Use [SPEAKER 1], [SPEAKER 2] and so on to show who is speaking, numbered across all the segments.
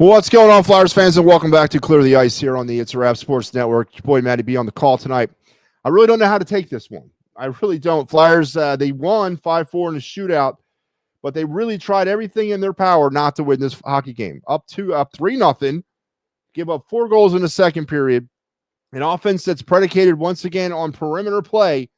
[SPEAKER 1] What's going on, Flyers fans, and welcome back to Clear the Ice here on the It's a Wrap Sports Network. Your boy Matty B on the call tonight. I really don't know how to take this one. I really don't. Flyers, they won 5-4 in a shootout, but they really tried everything in their power not to win this hockey game. Up 3-0, give up 4 goals in the second period. An offense that's predicated once again on perimeter play,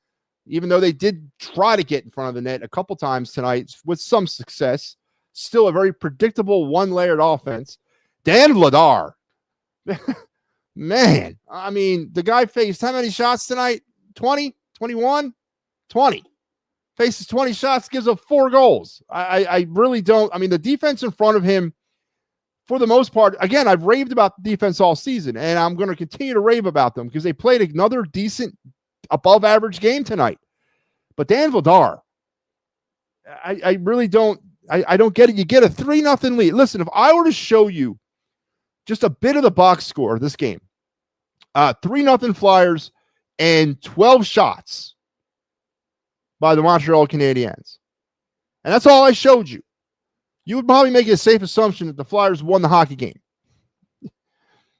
[SPEAKER 1] even though they did try to get in front of the net a couple times tonight with some success. Still a very predictable one-layered offense. Dan Vladar, man, I mean, the guy faced how many shots tonight? 20, 21, 20. Faces 20 shots, gives up 4 goals. I really don't. I mean, the defense in front of him, for the most part, again, I've raved about the defense all season, and I'm going to continue to rave about them because they played another decent, above-average game tonight. But Dan Vladar, I really don't. I don't get it. You get a 3-0 lead. Listen, if I were to show you just a bit of the box score of this game, 3-0 Flyers and 12 shots by the Montreal Canadiens, and that's all I showed you, you would probably make a safe assumption that the Flyers won the hockey game.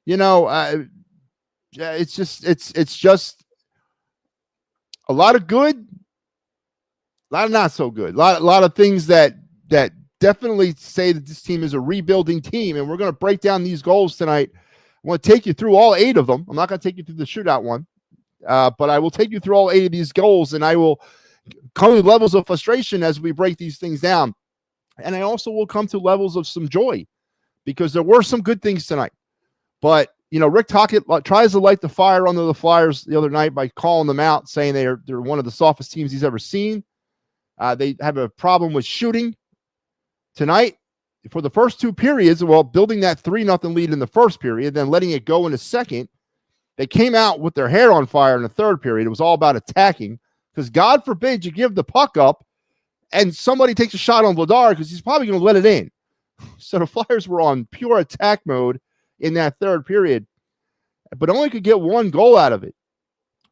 [SPEAKER 1] You know, it's just a lot of good, a lot of not so good, a lot of things that definitely say that this team is a rebuilding team, and we're going to break down these goals tonight. I want to take you through all 8 of them. I'm not going to take you through the shootout one, but I will take you through all 8 of these goals, and I will come to levels of frustration as we break these things down. And I also will come to levels of some joy because there were some good things tonight. But, you know, Rick Tocchet tries to light the fire under the Flyers the other night by calling them out, saying they're one of the softest teams he's ever seen. They have a problem with shooting. Tonight, for the first 2 periods, well, building that 3-0 lead in the first period, then letting it go in the second, they came out with their hair on fire in the third period. It was all about attacking because God forbid you give the puck up and somebody takes a shot on Vladar because he's probably going to let it in. So the Flyers were on pure attack mode in that third period, but only could get 1 goal out of it.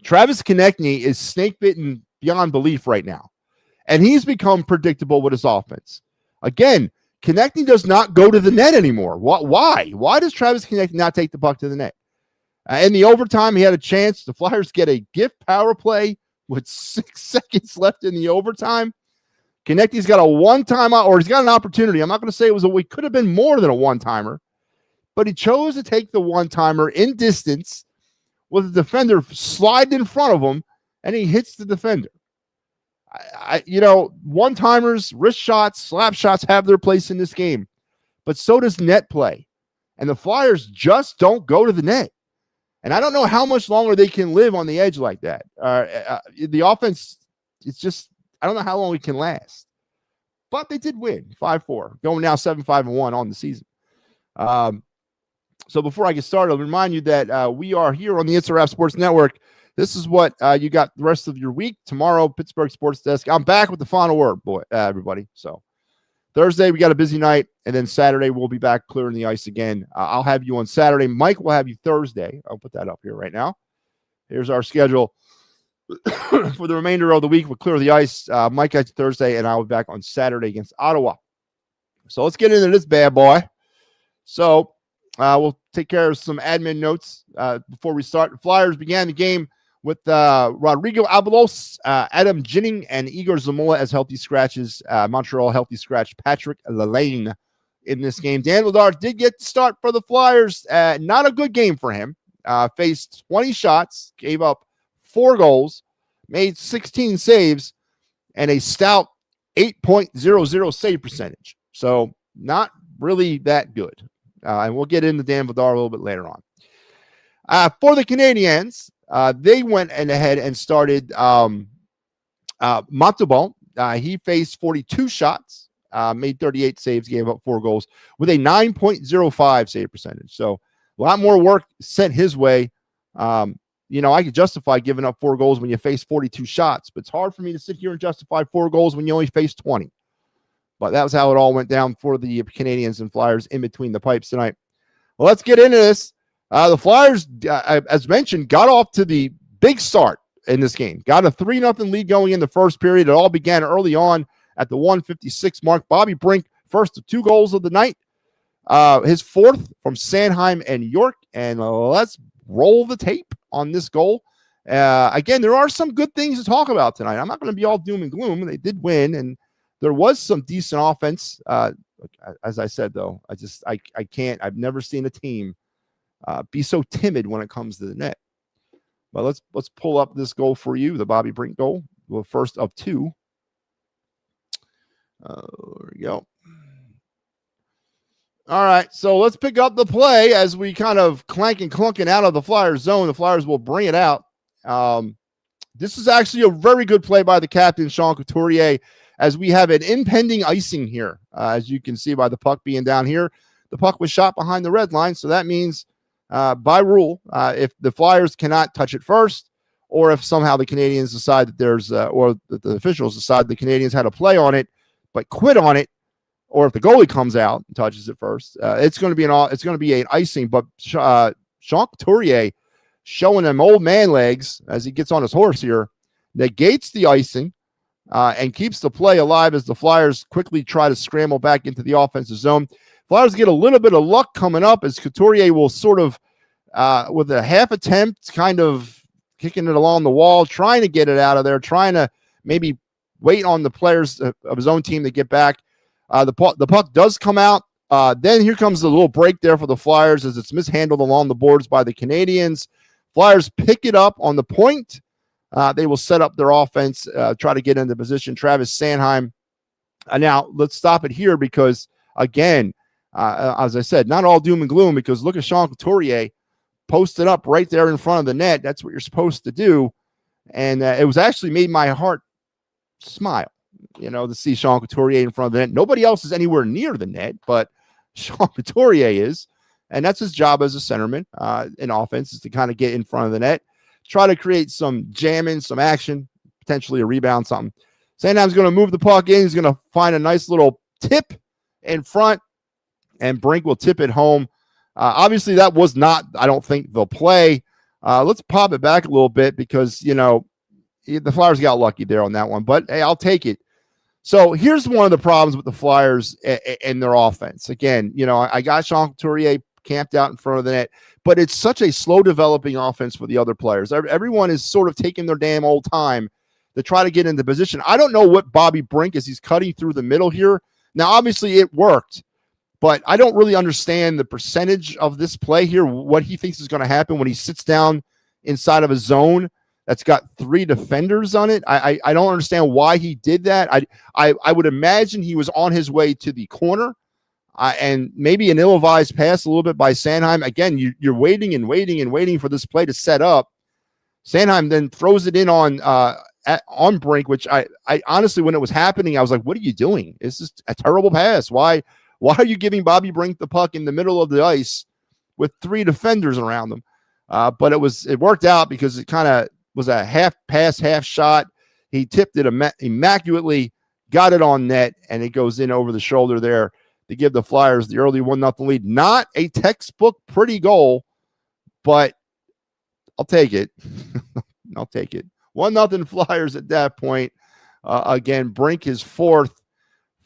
[SPEAKER 1] Travis Konechny is snake-bitten beyond belief right now, and he's become predictable with his offense. Again, Konechny does not go to the net anymore. Why? Why does Travis Konechny not take the puck to the net? In the overtime, he had a chance. The Flyers get a gift power play with 6 seconds left in the overtime. Konechny's got a one-time, or he's got an opportunity. I'm not going to say it could have been more than a one-timer, but he chose to take the one-timer in distance with the defender sliding in front of him, and he hits the defender. One-timers, wrist shots, slap shots have their place in this game, but so does net play. And the Flyers just don't go to the net. And I don't know how much longer they can live on the edge like that. The offense, it's just, I don't know how long we can last. But they did win 5-4, going now 7-5-1 on the season. So before I get started, I'll remind you that we are here on the It's a Wrap Sports Network. This is what you got the rest of your week. Tomorrow, Pittsburgh Sports Desk. I'm back with the final word, everybody. So Thursday, we got a busy night. And then Saturday, we'll be back clearing the ice again. I'll have you on Saturday. Mike will have you Thursday. I'll put that up here right now. Here's our schedule for the remainder of the week. We'll clear the ice. Mike has Thursday, and I'll be back on Saturday against Ottawa. So let's get into this bad boy. So we'll take care of some admin notes before we start. The Flyers began the game with Rodrigo Avalos, Adam Ginning, and Igor Zamola as healthy scratches. Montreal healthy scratch Patrick Lalane in this game. Dan Vladar did get the start for the Flyers. Not a good game for him. Faced 20 shots, gave up 4 goals, made 16 saves, and a stout 8.00 save percentage. So not really that good. And we'll get into Dan Vladar a little bit later on. For the Canadiens, they went ahead and started Montauban. He faced 42 shots, made 38 saves, gave up 4 goals with a 9.05 save percentage. So a lot more work sent his way. I could justify giving up 4 goals when you face 42 shots, but it's hard for me to sit here and justify 4 goals when you only face 20. But that was how it all went down for the Canadiens and Flyers in between the pipes tonight. Well, let's get into this. The Flyers, as mentioned, got off to the big start in this game. Got a 3-0 lead going in the first period. It all began early on at the 1:56 mark. Bobby Brink, first of 2 goals of the night. His fourth from Sanheim and York. And let's roll the tape on this goal. Again, there are some good things to talk about tonight. I'm not going to be all doom and gloom. They did win, and there was some decent offense. As I said, though, I can't. I've never seen a team be so timid when it comes to the net. But let's pull up this goal for you, the Bobby Brink goal, the first of two. There we go. All right, so let's pick up the play as we kind of clunking out of the Flyers zone. The Flyers will bring it out. This is actually a very good play by the captain, Sean Couturier, as we have an impending icing here. As you can see by the puck being down here, the puck was shot behind the red line, so that means by rule, if the Flyers cannot touch it first, or if somehow the Canadians decide that or that the officials decide the Canadians had a play on it, but quit on it, or if the goalie comes out and touches it first, it's going to be an icing. But Sean Couturier, showing them old man legs as he gets on his horse here, negates the icing and keeps the play alive as the Flyers quickly try to scramble back into the offensive zone. Flyers get a little bit of luck coming up as Couturier will sort of, with a half attempt, kind of kicking it along the wall, trying to get it out of there, trying to maybe wait on the players of his own team to get back. The puck does come out. Then here comes the little break there for the Flyers as it's mishandled along the boards by the Canadians. Flyers pick it up on the point. They will set up their offense, try to get into position. Travis Sanheim. Now, let's stop it here because, again, as I said, not all doom and gloom, because look at Sean Couturier posted up right there in front of the net. That's what you're supposed to do. And it was actually made my heart smile, to see Sean Couturier in front of the net. Nobody else is anywhere near the net, but Sean Couturier is. And that's his job as a centerman in offense, is to kind of get in front of the net, try to create some jamming, some action, potentially a rebound, something. Sanheim's going to move the puck in. He's going to find a nice little tip in front, and Brink will tip it home. Obviously, that was not, I don't think, the play. Let's pop it back a little bit because, the Flyers got lucky there on that one. But, hey, I'll take it. So here's one of the problems with the Flyers and their offense. Again, I got Sean Couturier camped out in front of the net, but it's such a slow developing offense for the other players. Everyone is sort of taking their damn old time to try to get into position. I don't know what Bobby Brink is. He's cutting through the middle here. Now, obviously it worked, but I don't really understand the percentage of this play here, what he thinks is going to happen when he sits down inside of a zone that's got three defenders on it. I don't understand why he did that. I would imagine he was on his way to the corner. And maybe an ill-advised pass a little bit by Sanheim. Again, you're waiting and waiting and waiting for this play to set up. Sanheim then throws it in on Brink, which I honestly, when it was happening, I was like, what are you doing? This is a terrible pass. Why are you giving Bobby Brink the puck in the middle of the ice with three defenders around him? But it worked out because it kind of was a half pass, half shot. He tipped it immaculately, got it on net, and it goes in over the shoulder there to give the Flyers the early 1-0 lead. Not a textbook pretty goal, but I'll take it. I'll take it. 1-0 Flyers at that point. Again, Brink is fourth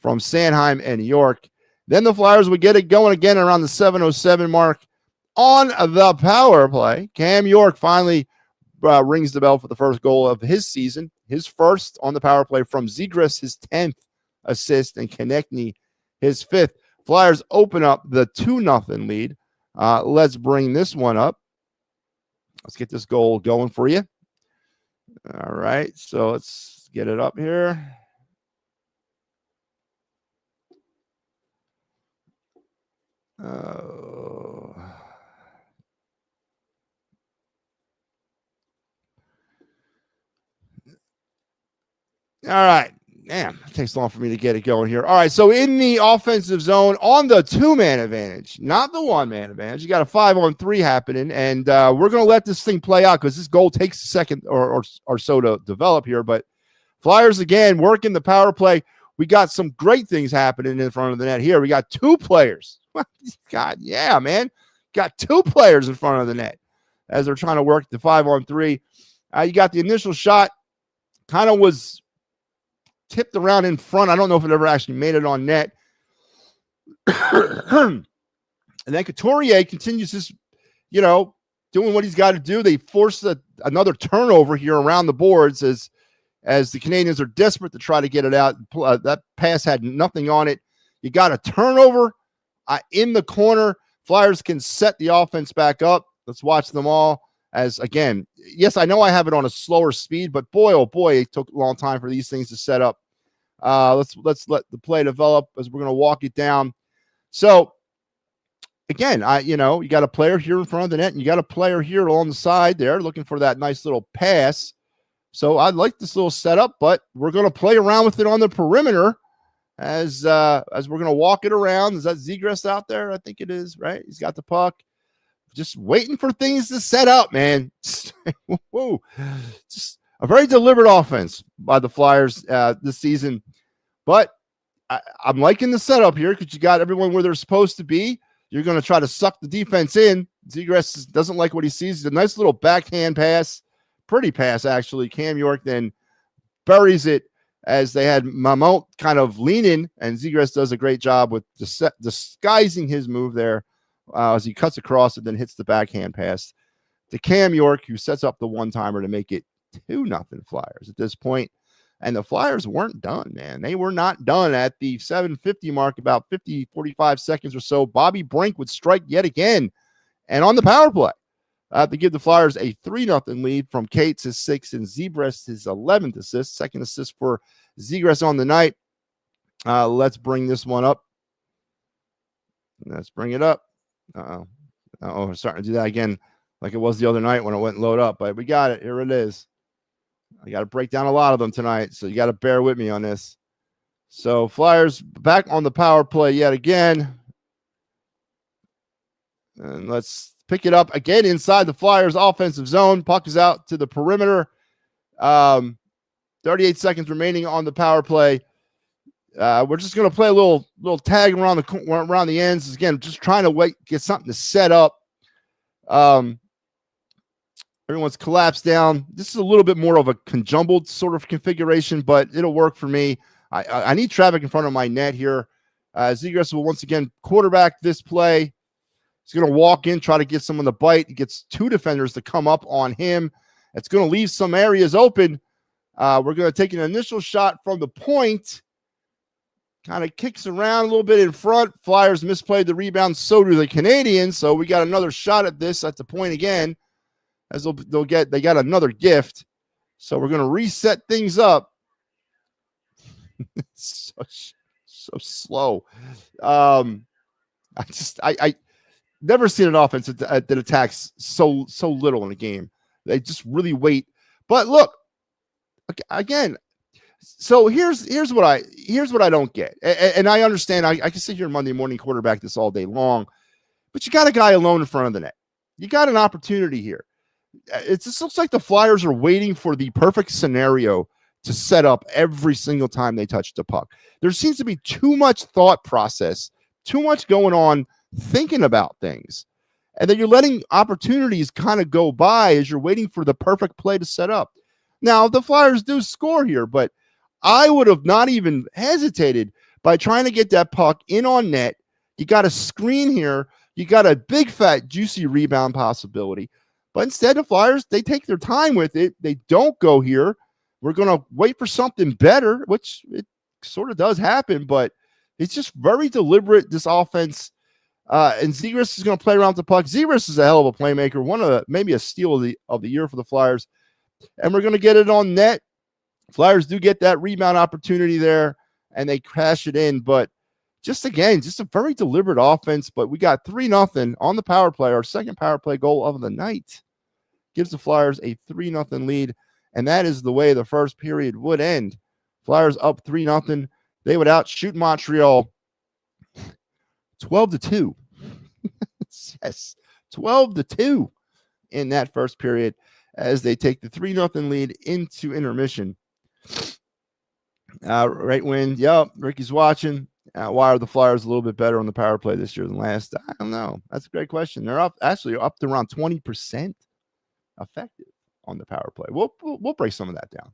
[SPEAKER 1] from Sanheim and York. Then the Flyers would get it going again around the 7:07 mark on the power play. Cam York finally rings the bell for the first goal of his season, his first on the power play from Zegras, his 10th assist, and Konechny, his 5th. Flyers open up the 2-0 lead. Let's bring this one up. Let's get this goal going for you. All right, so let's get it up here. All right. Damn, it takes long for me to get it going here. All right, so in the offensive zone on the two-man advantage, not the one-man advantage, you got a 5-on-3 happening, and we're going to let this thing play out because this goal takes a second or so to develop here. But Flyers, again, working the power play. We got some great things happening in front of the net here. We got two players. God, yeah, man. Got two players in front of the net as they're trying to work the 5-on-3. You got the initial shot, kind of was tipped around in front. I don't know if it ever actually made it on net. And then Couturier continues his, doing what he's got to do. They force another turnover here around the boards as the Canadians are desperate to try to get it out. That pass had nothing on it. You got a turnover in the corner. Flyers can set the offense back up. Let's watch them all. As again, yes, I know I have it on a slower speed, but boy, oh boy, it took a long time for these things to set up. Let's let the play develop as we're going to walk it down. So again, you got a player here in front of the net, and you got a player here along the side there looking for that nice little pass. So I like this little setup, but we're going to play around with it on the perimeter as we're going to walk it around. Is that Zegras out there? I think it is, right? He's got the puck. Just waiting for things to set up, man. Whoa. Just a very deliberate offense by the Flyers this season. But I'm liking the setup here because you got everyone where they're supposed to be. You're going to try to suck the defense in. Zegras doesn't like what he sees. It's a nice little backhand pass. Pretty pass, actually. Cam York then buries it as they had Mamont kind of leaning, and Zegras does a great job with disguising his move there. As he cuts across and then hits the backhand pass to Cam York, who sets up the one-timer to make it 2-0 Flyers at this point. And the Flyers weren't done, man. They were not done at the 7:50 mark, about 45 seconds or so. Bobby Brink would strike yet again. And on the power play, to give the Flyers a 3-0 lead from Cates, his 6th, and Zegras, his 11th assist, second assist for Zegras on the night. Let's bring this one up. Let's bring it up. We're starting to do that again like it was the other night when it went load up, but we got it. Here it is. I got to break down a lot of them tonight, so you got to bear with me on this. So Flyers back on the power play yet again. And let's pick it up again inside the Flyers offensive zone. Puck is out to the perimeter. 38 seconds remaining on the power play. We're just going to play a little tag around the ends. Again, just trying to get something to set up. Everyone's collapsed down. This is a little bit more of a conjumbled sort of configuration, but it'll work for me. I need traffic in front of my net here. Zegras will once again quarterback this play. He's going to walk in, try to get someone to bite. He gets 2 defenders to come up on him. It's going to leave some areas open. We're going to take an initial shot from the point. Kind of kicks around a little bit in front. Flyers misplayed the rebound. So do the Canadians. So we got another shot at this at the point again, as they got another gift. So we're going to reset things up. so slow. I never seen an offense that attacks so little in a game. They just really wait. But look, again. So here's what I don't get, and I understand. I can sit here Monday morning quarterback this all day long, but you got a guy alone in front of the net. You got an opportunity here. It just looks like the Flyers are waiting for the perfect scenario to set up every single time they touch the puck. There seems to be too much thought process, too much going on, thinking about things, and then you're letting opportunities kind of go by as you're waiting for the perfect play to set up. Now the Flyers do score here, but I would have not even hesitated by trying to get that puck in on net. You got a screen here. You got a big, fat, juicy rebound possibility. But instead, the Flyers, they take their time with it. They don't go here. We're going to wait for something better, which it sort of does happen, but it's just very deliberate, this offense. And Zegras is going to play around with the puck. Zegras is a hell of a playmaker, maybe a steal of the year for the Flyers. And we're going to get it on net. Flyers do get that rebound opportunity there, and they crash it in. But just a very deliberate offense. But we got 3-0 on the power play. Our second power play goal of the night gives the Flyers a 3-0 lead, and that is the way the first period would end. Flyers up 3-0. They would outshoot Montreal 12-2. Yes, 12-2 in that first period as they take the 3-0 lead into intermission. Right when, Ricky's watching. Why are the Flyers a little bit better on the power play this year than last? I don't know. That's a great question. They're up to around 20% effective on the power play. We'll break some of that down.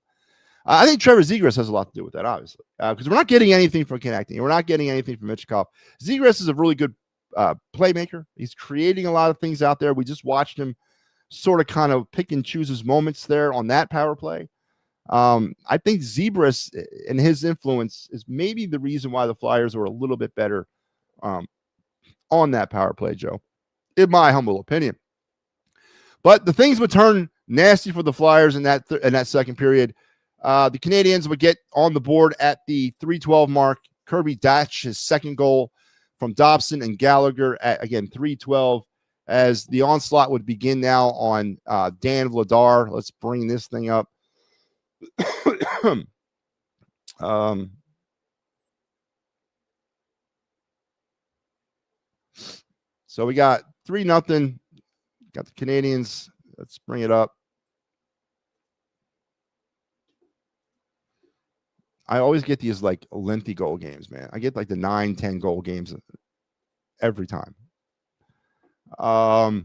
[SPEAKER 1] I think Trevor Zegras has a lot to do with that, obviously, because we're not getting anything from connecting. We're not getting anything from Michikov. Zegras is a really good playmaker. He's creating a lot of things out there. We just watched him sort of kind of pick and choose his moments there on that power play. I think Zebras and his influence is maybe the reason why the Flyers are a little bit better on that power play, Joe, in my humble opinion. But the things would turn nasty for the Flyers in that second period. The Canadians would get on the board at the 3:12 mark. Kirby Datch, his second goal from Dobson and Gallagher at, again, 3:12, as the onslaught would begin now on Dan Vladar. Let's bring this thing up. So we got 3-0. Got the Canadians. Let's bring it up. I always get these like lengthy goal games, man. I get like the 9-10 goal games every time. All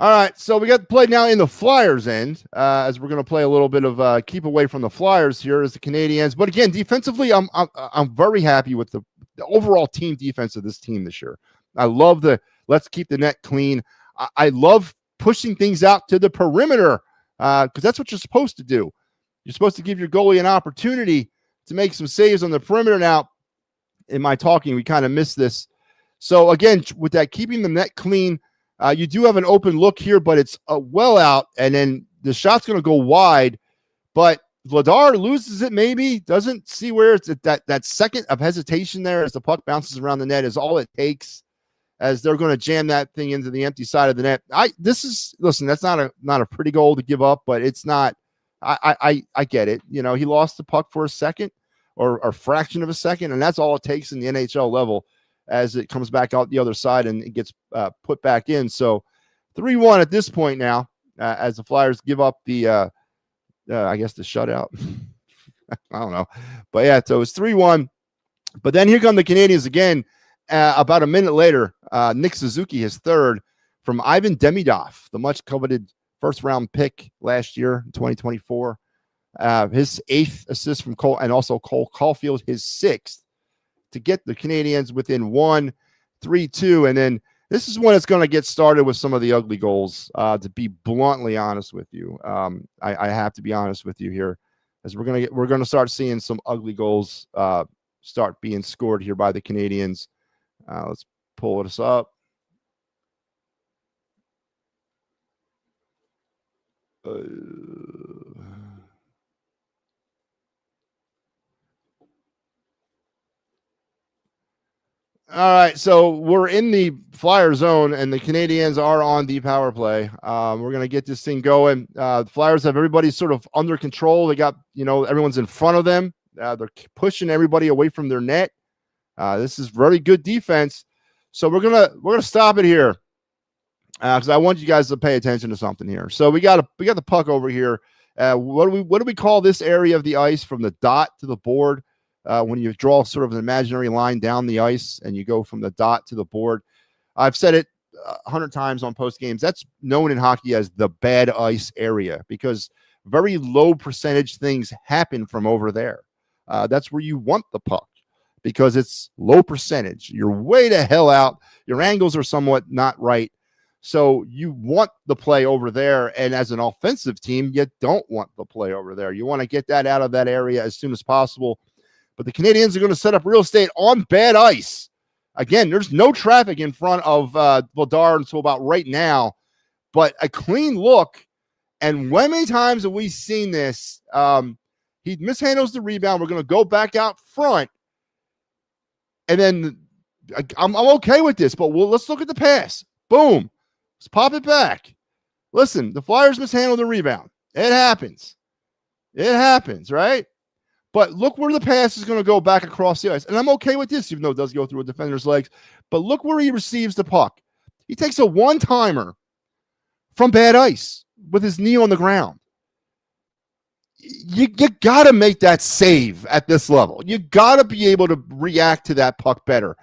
[SPEAKER 1] right, so we got to play now in the Flyers end, as we're going to play a little bit of keep away from the Flyers here as the Canadians. But again, defensively, I'm very happy with the overall team defense of this team this year. I love the let's keep the net clean. I love pushing things out to the perimeter because that's what you're supposed to do. You're supposed to give your goalie an opportunity to make some saves on the perimeter. Now, in my talking, we kind of missed this. So again, with that keeping the net clean, you do have an open look here, but it's well out, and then the shot's going to go wide. But Vladar loses it, maybe doesn't see where it's at. That second of hesitation there as the puck bounces around the net is all it takes, as they're going to jam that thing into the empty side of the net. Listen, that's not a pretty goal to give up, but it's not. I get it. You know, he lost the puck for a second or a fraction of a second, and that's all it takes in the NHL level as it comes back out the other side and it gets put back in. So 3-1 at this point now, as the Flyers give up the, I guess, the shutout. I don't know. But yeah, so it's 3-1. But then here come the Canadians again. About a minute later, Nick Suzuki, his third, from Ivan Demidov, the much coveted first-round pick last year, 2024. His 8th assist from Cole, and also Cole Caulfield, his 6th, to get the Canadians within 1-3-2. And then this is when it's going to get started with some of the ugly goals, to be bluntly honest with you. I have to be honest with you here, as we're going to start seeing some ugly goals start being scored here by the Canadians. Let's pull this up. All right, so we're in the Flyer zone, and the Canadians are on the power play. We're going to get this thing going. The Flyers have everybody sort of under control. They got, everyone's in front of them. They're pushing everybody away from their net. This is very good defense. So we're gonna stop it here because I want you guys to pay attention to something here. So we got the puck over here. What do we call this area of the ice from the dot to the board? When you draw sort of an imaginary line down the ice and you go from the dot to the board. I've said it 100 times on post games. That's known in hockey as the bad ice area because very low percentage things happen from over there. That's where you want the puck because it's low percentage. You're way the hell out. Your angles are somewhat not right. So you want the play over there. And as an offensive team, you don't want the play over there. You want to get that out of that area as soon as possible. But the Canadians are going to set up real estate on bad ice. Again, there's no traffic in front of Vladar until about right now, but a clean look. And when many times have we seen this? He mishandles the rebound. We're going to go back out front. And then I'm okay with this, but let's look at the pass. Boom. Let's pop it back. Listen, the Flyers mishandled the rebound. It happens. It happens, right? But look where the pass is going to go back across the ice. And I'm okay with this, even though it does go through a defender's legs. But look where he receives the puck. He takes a one-timer from bad ice with his knee on the ground. You got to make that save at this level. You got to be able to react to that puck better.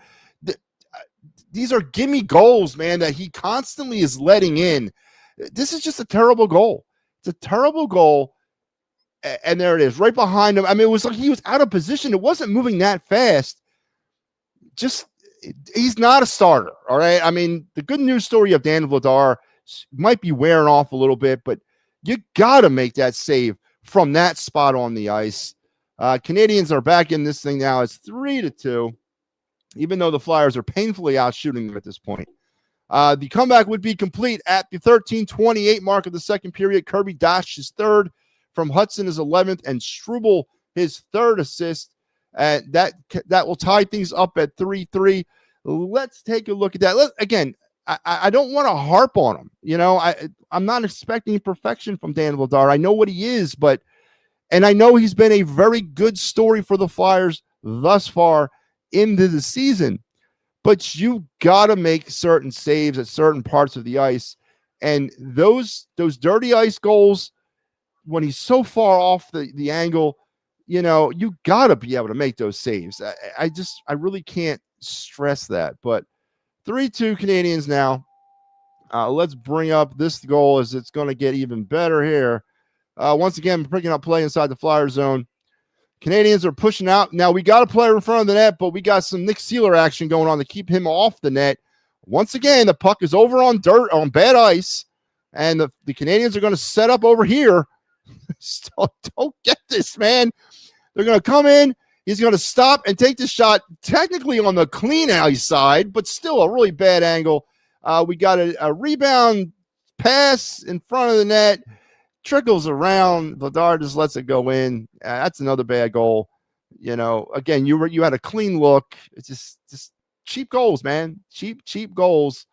[SPEAKER 1] These are gimme goals, man, that he constantly is letting in. This is just a terrible goal. It's a terrible goal. And there it is, right behind him. I mean, it was like he was out of position. It wasn't moving that fast. Just he's not a starter. All right. I mean, the good news story of Dan Vladar might be wearing off a little bit, but you got to make that save from that spot on the ice. Canadians are back in this thing now. It's 3-2, even though the Flyers are painfully out shooting them at this point. The comeback would be complete at the 13:28 mark of the second period. Kirby Dash his third, from Hudson his 11th, and Struble his third assist. And that will tie things up at 3-3. Let's take a look at that. Again, I don't want to harp on him. You know, I'm not expecting perfection from Dan Vladar. I know what he is, and I know he's been a very good story for the Flyers thus far into the season. But you got to make certain saves at certain parts of the ice. And those dirty ice goals, when he's so far off the angle, you know, you got to be able to make those saves. I really can't stress that. But 3-2 Canadians now. Let's bring up this goal as it's going to get even better here. Once again, picking up play inside the Flyer zone. Canadians are pushing out. Now, we got a player in front of the net, but we got some Nick Seeler action going on to keep him off the net. Once again, the puck is over on bad ice, and the Canadians are going to set up over here. Don't get this, man. They're going to come in. He's going to stop and take the shot, technically on the clean ice side, but still a really bad angle. We got a rebound pass in front of the net. Trickles around. Vladar just lets it go in. That's another bad goal. You know, again, you had a clean look. It's just cheap goals, man. Cheap goals.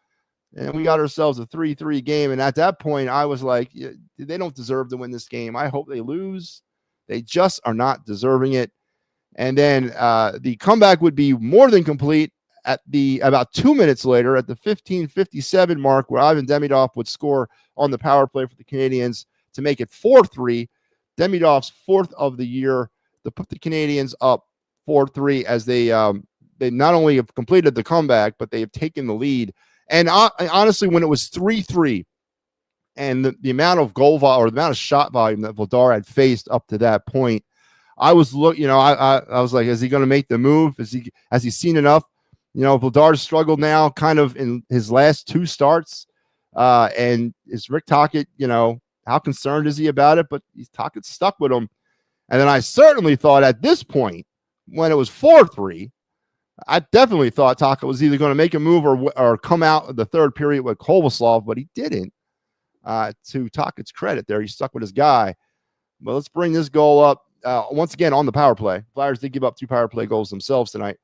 [SPEAKER 1] And we got ourselves a 3-3 game. And at that point, I was like, they don't deserve to win this game. I hope they lose. They just are not deserving it. And then the comeback would be more than complete at about 2 minutes later at the 15:57 mark, where Ivan Demidov would score on the power play for the Canadians to make it 4-3. Demidov's fourth of the year to put the Canadians up 4-3 as they not only have completed the comeback, but they have taken the lead. And honestly, when it was 3-3 and the amount of goal volume or the amount of shot volume that Vladar had faced up to that point, I was I was like, is he going to make the move? Has he seen enough? You know, Vladar's struggled now kind of in his last two starts. And is Rick Tocchet, you know, how concerned is he about it? But Tocchett's stuck with him. And then I certainly thought at this point, when it was 4-3, I definitely thought Tocchet was either going to make a move or come out of the third period with Kovaslov, but he didn't. To Tocchet's credit there, he stuck with his guy. But let's bring this goal up once again on the power play. Flyers did give up 2 power play goals themselves tonight.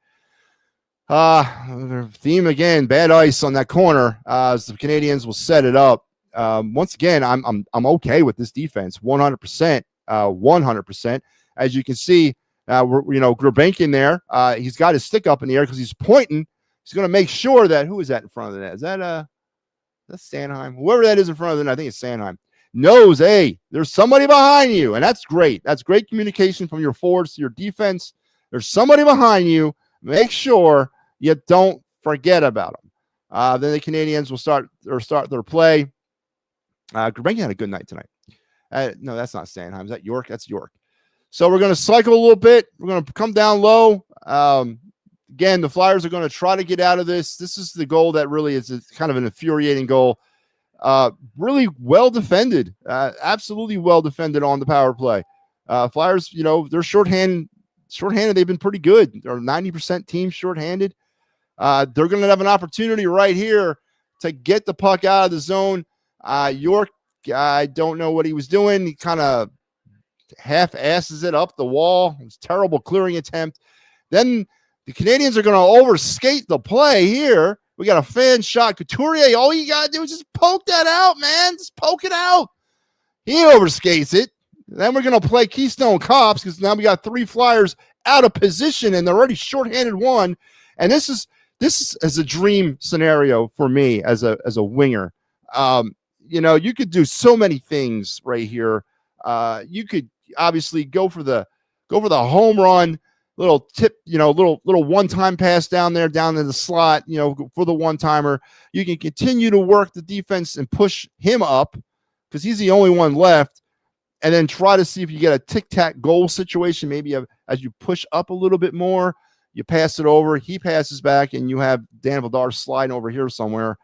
[SPEAKER 1] Theme again, bad ice on that corner as the Canadians will set it up. Once again, I'm okay with this defense, 100%, 100%. As you can see, Gurbankin there. He's got his stick up in the air because he's pointing. He's going to make sure that who is that in front of the net? Is that's Sanheim? Whoever that is in front of the net, I think it's Sanheim. Knows, hey, there's somebody behind you, and that's great. That's great communication from your forwards to your defense. There's somebody behind you. Make sure you don't forget about them. Then the Canadians will start their play. Gurbankin had a good night tonight. No, that's not Sanheim. Is that York? That's York. So we're going to cycle a little bit. We're going to come down low. Again, the Flyers are going to try to get out of this. This is the goal that really is kind of an infuriating goal. Really well defended. Absolutely well defended on the power play. Flyers, you know, they're shorthanded. They've been pretty good. They're 90% team shorthanded. They're going to have an opportunity right here to get the puck out of the zone. York, I don't know what he was doing. He kind of half-asses it up the wall. It was a terrible clearing attempt. Then the Canadians are going to overskate the play here. We got a fan shot. Couturier, all you got to do is just poke that out, man. Just poke it out. He overskates it. Then we're going to play Keystone Cops because now we got 3 Flyers out of position, and they're already shorthanded one. And this is a dream scenario for me as a winger. You know, you could do so many things right here. You could obviously go for the home run, little tip, you know, little one-time pass down in the slot, you know, for the one-timer. You can continue to work the defense and push him up because he's the only one left, and then try to see if you get a tic-tac goal situation, maybe as you push up a little bit more. You pass it over, he passes back, and you have Dan Vladar sliding over here somewhere.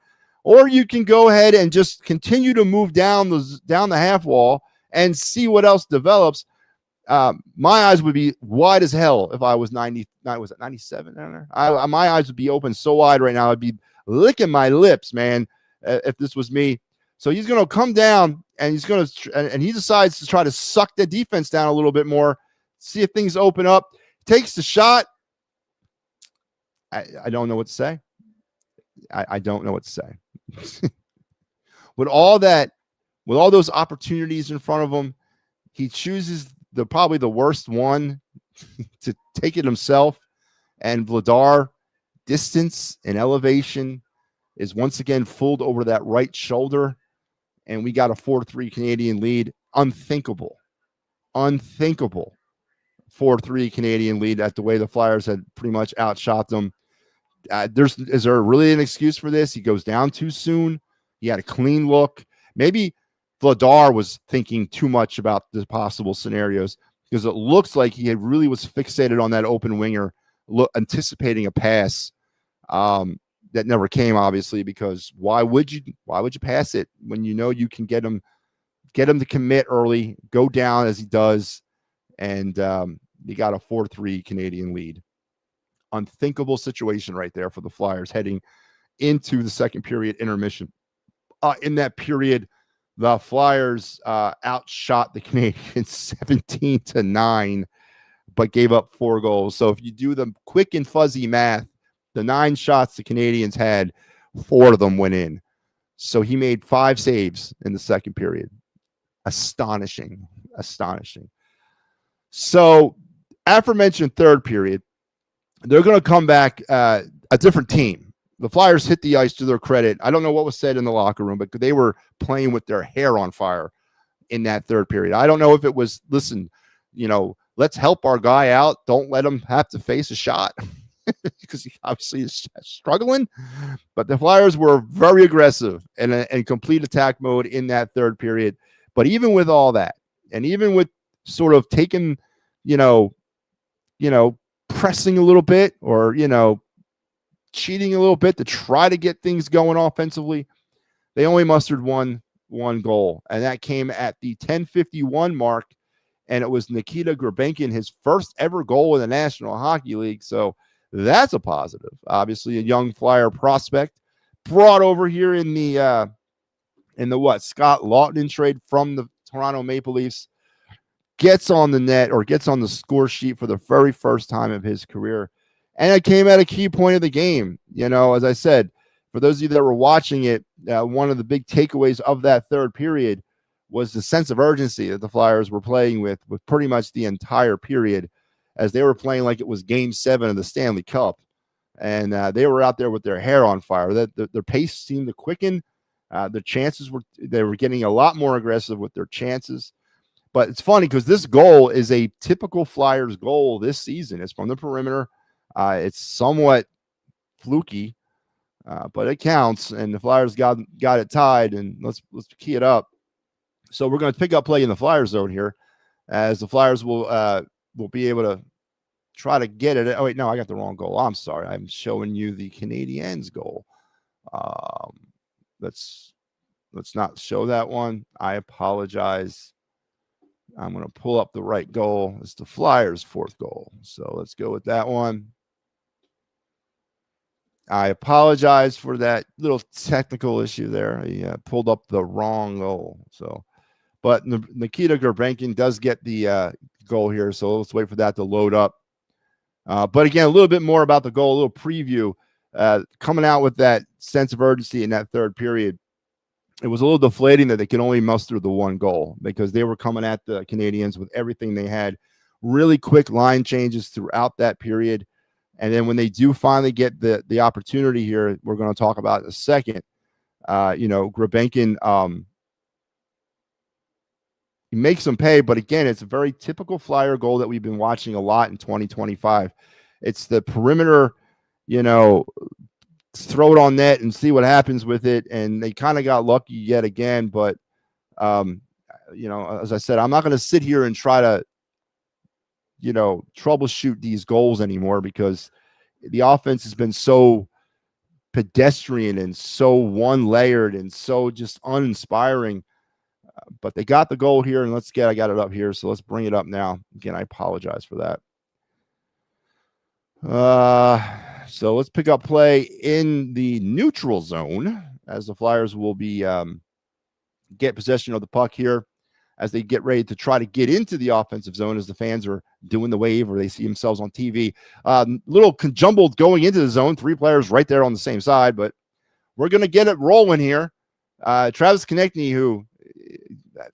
[SPEAKER 1] Or you can go ahead and just continue to move down the half wall and see what else develops. My eyes would be wide as hell if I was 90. Was it 97 down there? My eyes would be open so wide right now. I'd be licking my lips, man, if this was me. So he's going to come down, and he's going to, and he decides to try to suck the defense down a little bit more, see if things open up. Takes the shot. I don't know what to say. I don't know what to say. With all those opportunities in front of him, he chooses probably the worst one to take it himself. And Vladar, distance and elevation, is once again fooled over that right shoulder. And we got a 4-3 Canadian lead. Unthinkable. 4-3 Canadian lead at the way the Flyers had pretty much outshot them. Is there really an excuse for this? He goes down too soon. He had a clean look. Maybe Vladar was thinking too much about the possible scenarios, because it looks like he really was fixated on that open winger, anticipating a pass that never came, obviously, because why would you pass it when you know you can get him to commit early, go down as he does, and you got a 4-3 Canadian lead. Unthinkable situation right there for the Flyers heading into the second period intermission. In that period, the Flyers outshot the Canadiens 17-9, but gave up 4 goals. So if you do the quick and fuzzy math, the 9 shots the Canadiens had, 4 of them went in. So he made 5 saves in the second period. Astonishing. So aforementioned third period, they're going to come back a different team. The Flyers hit the ice, to their credit. I don't know what was said in the locker room, but they were playing with their hair on fire in that third period. I don't know if it was, listen, let's help our guy out. Don't let him have to face a shot because he obviously is struggling. But the Flyers were very aggressive and in complete attack mode in that third period. But even with all that, and even with sort of taking, pressing a little bit, or, cheating a little bit to try to get things going offensively, they only mustered one goal, and that came at the 10:51 mark, and it was Nikita Grabenkin, his first ever goal in the National Hockey League. So that's a positive. Obviously, a young Flyer prospect brought over here in the Scott Lawton trade from the Toronto Maple Leafs, gets on the net, or gets on the score sheet for the very first time of his career. And it came at a key point of the game. As I said, for those of you that were watching it, one of the big takeaways of that third period was the sense of urgency that the Flyers were playing with pretty much the entire period, as they were playing like it was Game 7 of the Stanley Cup. And they were out there with their hair on fire. Their pace seemed to quicken. Their chances they were getting a lot more aggressive with their chances. But it's funny because this goal is a typical Flyers goal this season. It's from the perimeter. It's somewhat fluky, but it counts. And the Flyers got it tied. And let's key it up. So we're going to pick up play in the Flyers zone here, as the Flyers will be able to try to get it. Oh wait, no, I got the wrong goal. I'm sorry. I'm showing you the Canadiens goal. Let's not show that one. I apologize. I'm going to pull up the right goal. It's the Flyers' fourth goal. So let's go with that one. I apologize for that little technical issue there. I pulled up the wrong goal. But Nikita Grabenkin does get the goal here. So let's wait for that to load up. But again, a little bit more about the goal, a little preview. Coming out with that sense of urgency in that third period, it was a little deflating that they could only muster the 1 goal, because they were coming at the Canadiens with everything they had. Really quick line changes throughout that period. And then when they do finally get the opportunity here, we're going to talk about in a second, Grabenkin, he makes them pay. But again, it's a very typical Flyer goal that we've been watching a lot in 2025. It's the perimeter, throw it on net and see what happens with it. And they kind of got lucky yet again. But, as I said, I'm not going to sit here and try to, troubleshoot these goals anymore because the offense has been so pedestrian and so one-layered and so just uninspiring. But they got the goal here, and I got it up here, so let's bring it up now. Again, I apologize for that. So let's pick up play in the neutral zone as the Flyers will be get possession of the puck here as they get ready to try to get into the offensive zone as the fans are doing the wave or they see themselves on TV. Little jumbled going into the zone, 3 players right there on the same side, but we're going to get it rolling here. Travis Konechny, who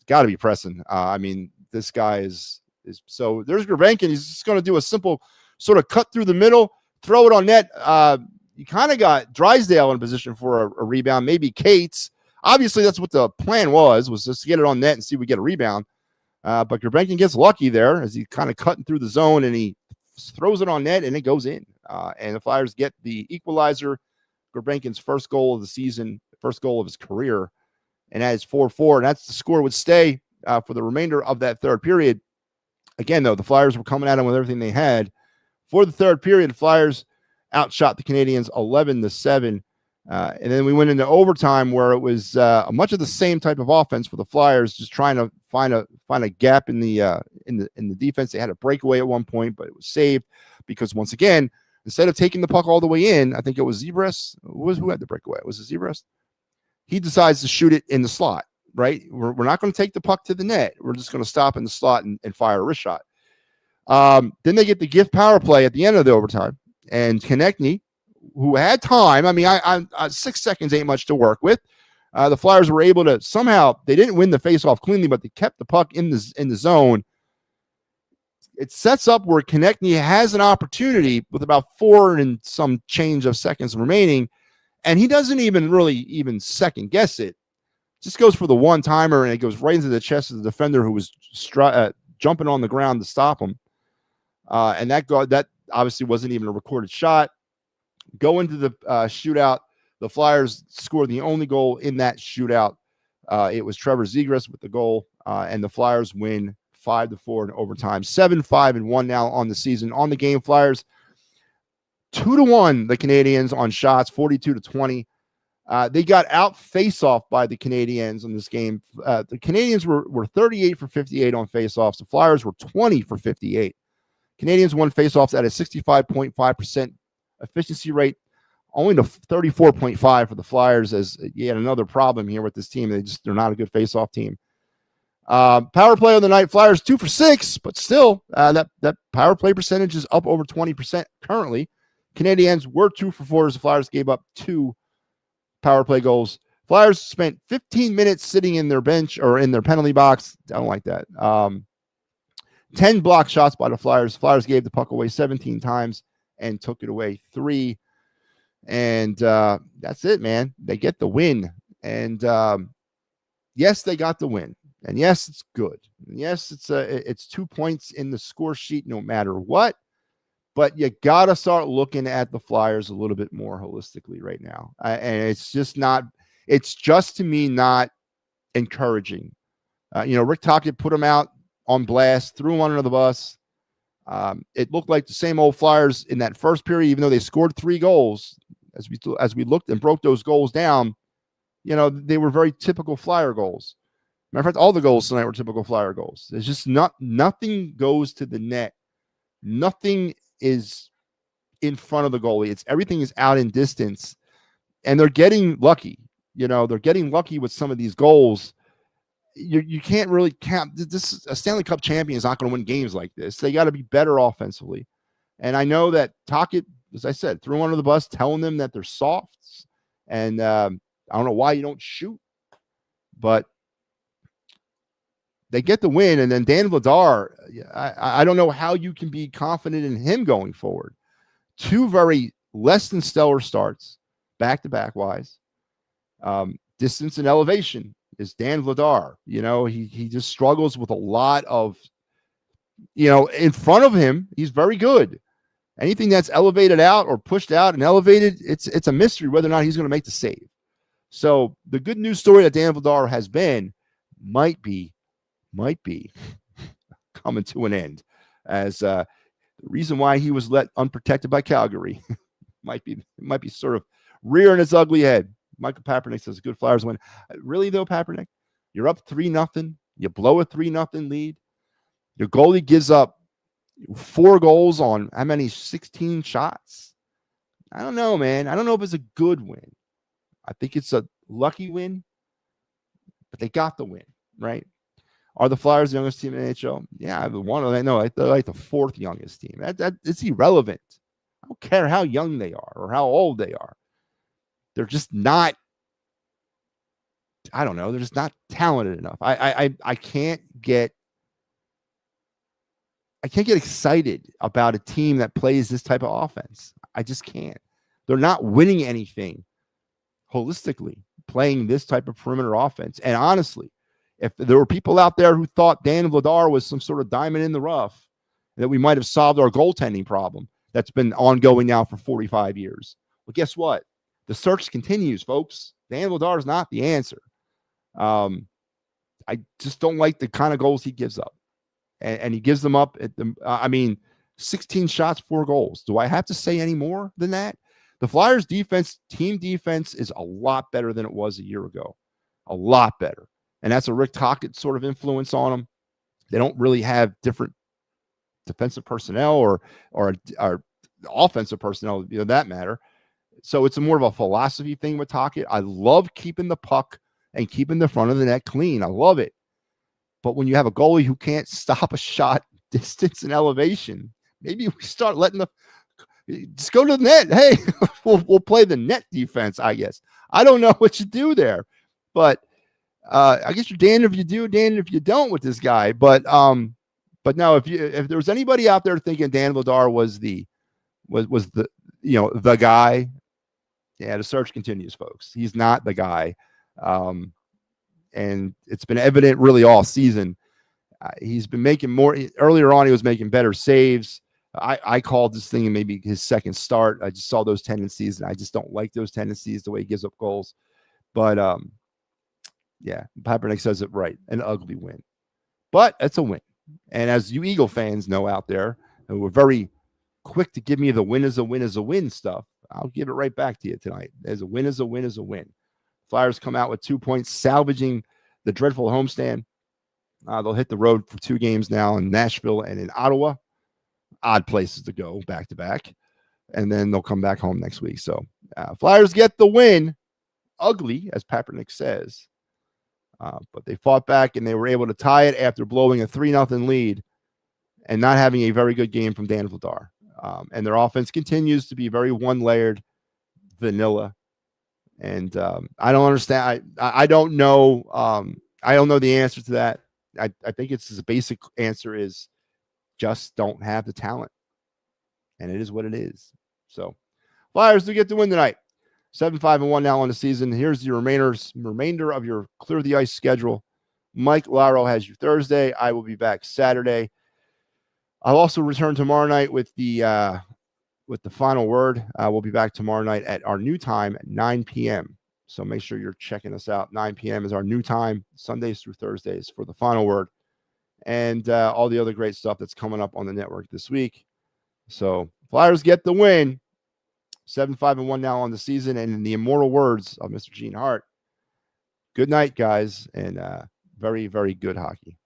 [SPEAKER 1] got to be pressing. I mean, this guy is so there's Gurbenkin. He's just going to do a simple sort of cut through the middle, throw it on net. You kind of got Drysdale in position for a rebound, maybe Cates. Obviously, that's what the plan was just to get it on net and see if we get a rebound. But Gurbenkin gets lucky there as he kind of cutting through the zone and he throws it on net and it goes in. And the Flyers get the equalizer. Gurbenkin's first goal of the season, first goal of his career. And that is 4-4. And that's the score would stay for the remainder of that third period. Again, though, the Flyers were coming at him with everything they had. For the third period, the Flyers outshot the Canadiens 11-7. And then we went into overtime where it was much of the same type of offense for the Flyers, just trying to find a gap in the defense. They had a breakaway at one point, but it was saved because once again, instead of taking the puck all the way in, I think it was Zebras. Who had the breakaway? Was it Zebras? He decides to shoot it in the slot. Right? We're not going to take the puck to the net. We're just going to stop in the slot and fire a wrist shot. Then they get the gift power play at the end of the overtime, and Konechny, who had time. I mean, I 6 seconds ain't much to work with. The Flyers were able to somehow, they didn't win the faceoff cleanly, but they kept the puck in the zone. It sets up where Konechny has an opportunity with about 4 and some change of seconds remaining, and he doesn't even second guess it. Just goes for the one-timer, and it goes right into the chest of the defender who was jumping on the ground to stop him. And that obviously wasn't even a recorded shot. Go into the shootout. The Flyers scored the only goal in that shootout. It was Trevor Zegras with the goal, and the Flyers win 5-4 in overtime. 7-5-1 now on the season. On the game, Flyers 2-1 the Canadiens on shots, 42-20. They got out face-off by the Canadiens in this game. The Canadiens were 38 for 58 on face-offs. The Flyers were 20 for 58. Canadiens won face-offs at a 65.5% efficiency rate, only to 34.5 for the Flyers, as you had another problem here with this team. They're not a good face-off team. Power play of the night, Flyers 2 for 6, but still that power play percentage is up over 20% currently. Canadiens were 2 for 4 as the Flyers gave up 2 power play goals. Flyers spent 15 minutes sitting in their bench or in their penalty box. I don't like that. 10 block shots by the Flyers. Flyers gave the puck away 17 times and took it away 3. And that's it, man. They get the win. And yes, they got the win. And yes, it's good. And yes, it's 2 points in the score sheet no matter what. But you got to start looking at the Flyers a little bit more holistically right now. And it's just to me not encouraging. Rick Tocchet put them out on blast, threw them under the bus. It looked like the same old Flyers in that first period, even though they scored 3 goals. As we looked and broke those goals down, they were very typical Flyer goals. Matter of fact, all the goals tonight were typical Flyer goals. There's just nothing goes to the net. Nothing is in front of the goalie. Everything is out in distance, and they're getting lucky. They're getting lucky with some of these goals. You can't really count. This a Stanley Cup champion is not going to win games like this. They got to be better offensively. And I know that Tocchet, as I said, threw under the bus, telling them that they're softs. And I don't know why you don't shoot, but they get the win. And then Dan Vladar, I don't know how you can be confident in him going forward. 2 very less than stellar starts, back-to-back wise. Distance and elevation is Dan Vladar. He just struggles with a lot of, in front of him, he's very good. Anything that's elevated out or pushed out and elevated, it's a mystery whether or not he's going to make the save. So the good news story that Dan Vladar has been might be coming to an end as the reason why he was let unprotected by Calgary might be sort of rearing its ugly head. Michael Papernick says, good Flyers win. Really, though, Papernick? You're up 3-0. You blow a 3-0 lead. Your goalie gives up 4 goals on how many? 16 shots? I don't know, man. I don't know if it's a good win. I think it's a lucky win, but they got the win, right? Are the Flyers the youngest team in the NHL? Yeah, the one. I know they're like the 4th youngest team. That it's irrelevant. I don't care how young they are or how old they are. They're just not. I don't know. They're just not talented enough. I can't get excited about a team that plays this type of offense. I just can't. They're not winning anything holistically playing this type of perimeter offense. And honestly, if there were people out there who thought Dan Vladar was some sort of diamond in the rough, that we might have solved our goaltending problem that's been ongoing now for 45 years. Well, guess what? The search continues, folks. Dan Vladar is not the answer. I just don't like the kind of goals he gives up. And he gives them up at 16 shots, 4 goals. Do I have to say any more than that? The Flyers defense, team defense, is a lot better than it was a year ago. A lot better. And that's a Rick Tocchet sort of influence on them. They don't really have different defensive personnel or offensive personnel, that matter. So it's more of a philosophy thing with Tocchet. I love keeping the puck and keeping the front of the net clean. I love it. But when you have a goalie who can't stop a shot, distance, and elevation, maybe we start letting just go to the net. Hey, we'll play the net defense, I guess. I don't know what you do there, but I guess you're damned if you do, damned if you don't with this guy. But no, if there was anybody out there thinking Dan Vladar was the guy, yeah, the search continues, folks. He's not the guy, and it's been evident really all season. He's been making more. Earlier on, he was making better saves. I called this thing maybe his second start. I just saw those tendencies, and I just don't like those tendencies, the way he gives up goals. But yeah, Papernick says it right, an ugly win. But it's a win. And as you Eagle fans know out there, who were very quick to give me the win is a win is a win stuff, I'll give it right back to you tonight. As a win is a win is a win. Flyers come out with 2 points, salvaging the dreadful homestand. They'll hit the road for 2 games now in Nashville and in Ottawa. Odd places to go back to back. And then they'll come back home next week. So Flyers get the win. Ugly, as Papernick says. But they fought back and they were able to tie it after blowing a 3-0 lead and not having a very good game from Dan Vladar. And their offense continues to be very one-layered, vanilla. And I don't understand. I don't know. I don't know the answer to that. I think it's the basic answer is just don't have the talent. And it is what it is. So Flyers do get the win tonight. 7-5-1 now on the season. Here's the remainder of your Clear the Ice schedule. Mike Laro has you Thursday. I will be back Saturday. I'll also return tomorrow night with the final word. We'll be back tomorrow night at our new time at 9 p.m. So make sure you're checking us out. 9 p.m. is our new time, Sundays through Thursdays, for the final word and all the other great stuff that's coming up on the network this week. So Flyers get the win. 7-5-1 now on the season. And in the immortal words of Mr. Gene Hart, good night, guys, and very, very good hockey.